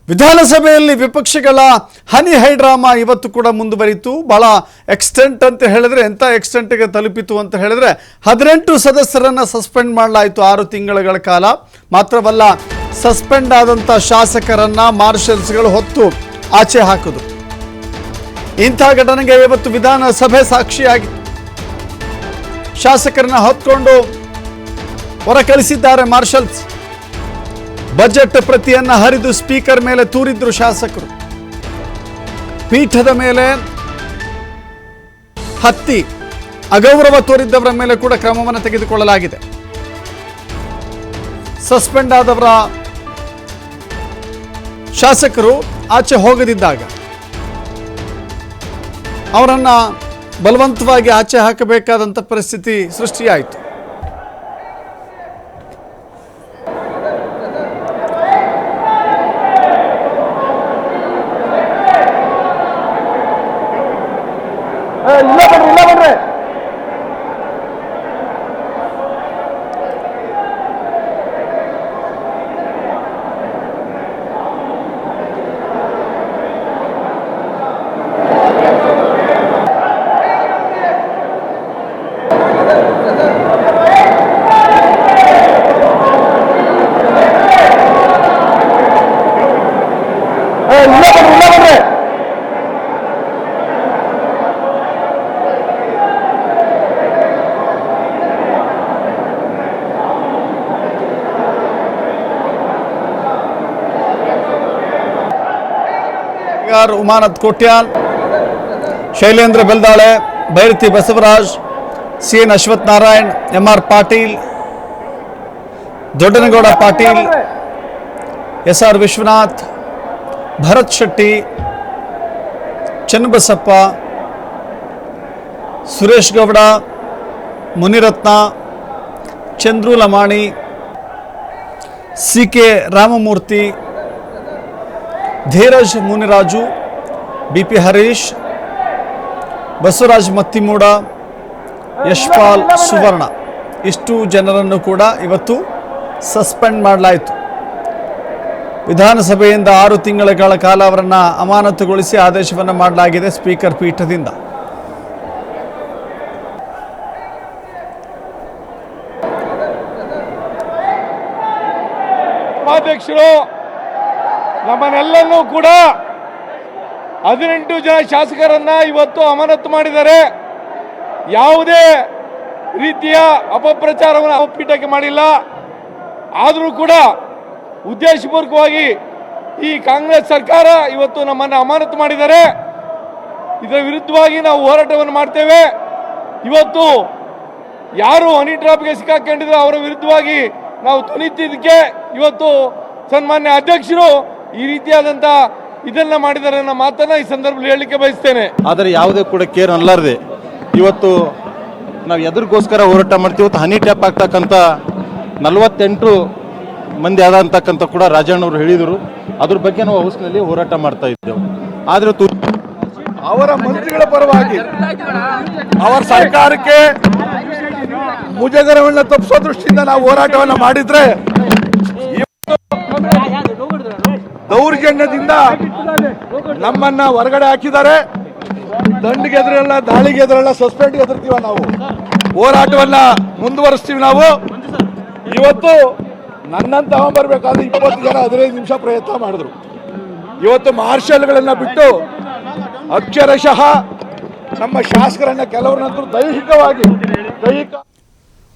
ವಿಧಾನಸಭೆಯಲ್ಲಿ ವಿಪಕ್ಷಗಳ ಹನಿ ಹೈಡ್ರಾಮಾ ಇವತ್ತು ಕೂಡ ಮುಂದುವರಿತು. ಬಹಳ ಎಕ್ಸ್ಟೆಂಟ್ ಅಂತ ಹೇಳಿದ್ರೆ ಎಂಥ ಎಕ್ಸ್ಟೆಂಟ್ಗೆ ತಲುಪಿತು ಅಂತ ಹೇಳಿದ್ರೆ 18 ಸದಸ್ಯರನ್ನು ಸಸ್ಪೆಂಡ್ ಮಾಡಲಾಯಿತು 6 ತಿಂಗಳ ಕಾಲ. ಮಾತ್ರವಲ್ಲ, ಸಸ್ಪೆಂಡ್ ಆದಂಥ ಶಾಸಕರನ್ನ ಮಾರ್ಷಲ್ಸ್ಗಳು ಹೊತ್ತು ಆಚೆ ಹಾಕಿದ್ರು. ಇಂಥ ಘಟನೆಗೆ ಇವತ್ತು ವಿಧಾನಸಭೆ ಸಾಕ್ಷಿಯಾಗಿ ಶಾಸಕರನ್ನ ಹೊತ್ಕೊಂಡು ಹೊರ ಕಳಿಸಿದ್ದಾರೆ ಮಾರ್ಷಲ್ಸ್. ಬಜೆಟ್ ಪ್ರತಿಯನ್ನ ಹರಿದು ಸ್ಪೀಕರ್ ಮೇಲೆ ತೂರಿದ್ರು ಶಾಸಕರು. ಪೀಠದ ಮೇಲೆ ಹತ್ತಿ ಅಗೌರವ ತೋರಿದ್ದವರ ಮೇಲೆ ಕೂಡ ಕ್ರಮವನ್ನು ತೆಗೆದುಕೊಳ್ಳಲಾಗಿದೆ. ಸಸ್ಪೆಂಡ್ ಆದವರ ಶಾಸಕರು ಆಚೆ ಹೋಗದಿದ್ದಾಗ ಅವರನ್ನ ಬಲವಂತವಾಗಿ ಆಚೆ ಹಾಕಬೇಕಾದಂಥ ಪರಿಸ್ಥಿತಿ ಸೃಷ್ಟಿಯಾಯಿತು. ಉಮಾನತ್ Kotian, Shailendra Beldale, Byrathi Basavaraj, CN Ashwath Narayan, MR Patil, Doddanagouda Patil, SR Vishwanath, Bharat Shetty, Channabasappa, Suresh Gowda, Munirathna, Chandru Lamani, CK Ramamurthy, Dheeraj Muniraju, BP Harish, Basavaraj Mattimud, Yashpal ಸುವರ್ಣ, ಇಷ್ಟು ಜನರನ್ನು ಕೂಡ ಇವತ್ತು ಸಸ್ಪೆಂಡ್ ಮಾಡಲಾಯಿತು. ವಿಧಾನಸಭೆಯಿಂದ 6 ತಿಂಗಳ ಕಾಲ ಅವರನ್ನು ಅಮಾನತುಗೊಳಿಸಿ ಆದೇಶವನ್ನು ಮಾಡಲಾಗಿದೆ ಸ್ಪೀಕರ್ ಪೀಠದಿಂದ. ಉಪಾಧ್ಯಕ್ಷರು ನಮ್ಮನ್ನೆಲ್ಲನ್ನೂ ಕೂಡ 18 ಜನ ಶಾಸಕರನ್ನ ಇವತ್ತು ಅಮಾನತು ಮಾಡಿದ್ದಾರೆ. ಯಾವುದೇ ರೀತಿಯ ಅಪಪ್ರಚಾರವನ್ನು ಪೀಠಕ್ಕೆ ಮಾಡಿಲ್ಲ. ಆದರೂ ಕೂಡ ಉದ್ದೇಶಪೂರ್ವಕವಾಗಿ ಈ ಕಾಂಗ್ರೆಸ್ ಸರ್ಕಾರ ಇವತ್ತು ನಮ್ಮನ್ನು ಅಮಾನತು ಮಾಡಿದ್ದಾರೆ. ಇದರ ವಿರುದ್ಧವಾಗಿ ನಾವು ಹೋರಾಟವನ್ನು ಮಾಡ್ತೇವೆ. ಇವತ್ತು ಯಾರು ಹನಿ ಟ್ರಾಪ್ಗೆ ಸಿಕ್ಕಾಕೊಂಡಿದ್ರೆ ಅವರ ವಿರುದ್ಧವಾಗಿ ನಾವು ಧ್ವನಿತ್ತಿದ್ದಕ್ಕೆ ಇವತ್ತು ಸನ್ಮಾನ್ಯ ಅಧ್ಯಕ್ಷರು ಈ ರೀತಿಯಾದಂಥ ಇದನ್ನ ಮಾಡಿದ್ದಾರೆ ಅನ್ನೋ ಮಾತನ್ನ ಈ ಸಂದರ್ಭದಲ್ಲಿ ಹೇಳಲಿಕ್ಕೆ ಬಯಸ್ತೇನೆ. ಆದರೆ ಯಾವುದೇ ಕೂಡ ಕೇರ್ ಅನ್ಲಾರ್ದೆ ಇವತ್ತು ನಾವು ಎದುರಿಗೋಸ್ಕರ ಹೋರಾಟ ಮಾಡ್ತೀವಿ. ಇವತ್ತು ಹನಿ ಟ್ಯಾಪ್ ಆಗ್ತಕ್ಕಂಥ 48 ಮಂದಿ ಆದಂತಕ್ಕಂಥ ಕೂಡ ರಾಜಣ್ಣವರು ಹೇಳಿದರು. ಅದ್ರ ಬಗ್ಗೆ ನಾವು ಹೌಸ್ನಲ್ಲಿ ಹೋರಾಟ ಮಾಡ್ತಾ ಇದ್ದೇವೆ. ಆದರೆ ಅವರ ಮಂತ್ರಿಗಳ ಪರವಾಗಿ ಅವರ ಸರ್ಕಾರಕ್ಕೆ ಮುಜುಗರವನ್ನು ತಪ್ಪಿಸೋ ದೃಷ್ಟಿಯಿಂದ ನಾವು ಹೋರಾಟವನ್ನು ಮಾಡಿದ್ರೆ ದೌರ್ಜನ್ಯದಿಂದ ನಮ್ಮನ್ನ ಹೊರಗಡೆ ಹಾಕಿದ್ದಾರೆ. ದಂಡಿಗೆ ಎದುರಲ್ಲ, ದಾಳಿಗೆ ಎದುರಲ್ಲ, ಸಸ್ಪೆಂಡ್ಗೆ ಎದುರ್ತೀವ. ನಾವು ಹೋರಾಟವನ್ನ ಮುಂದುವರಿಸ್ತೀವಿ. ನಾವು ಇವತ್ತು ನನ್ನನ್ನು ತಗೊಂಡ್ಬರ್ಬೇಕಾದ್ರೆ 20 ಜನ 15 ನಿಮಿಷ ಪ್ರಯತ್ನ ಮಾಡಿದ್ರು. ಇವತ್ತು ಮಾರ್ಷಲ್ಗಳನ್ನ ಬಿಟ್ಟು ಅಕ್ಷರಶಃ ನಮ್ಮ ಶಾಸಕರನ್ನ ಕೆಲವರನ್ನಂತೂ ದೈಹಿಕ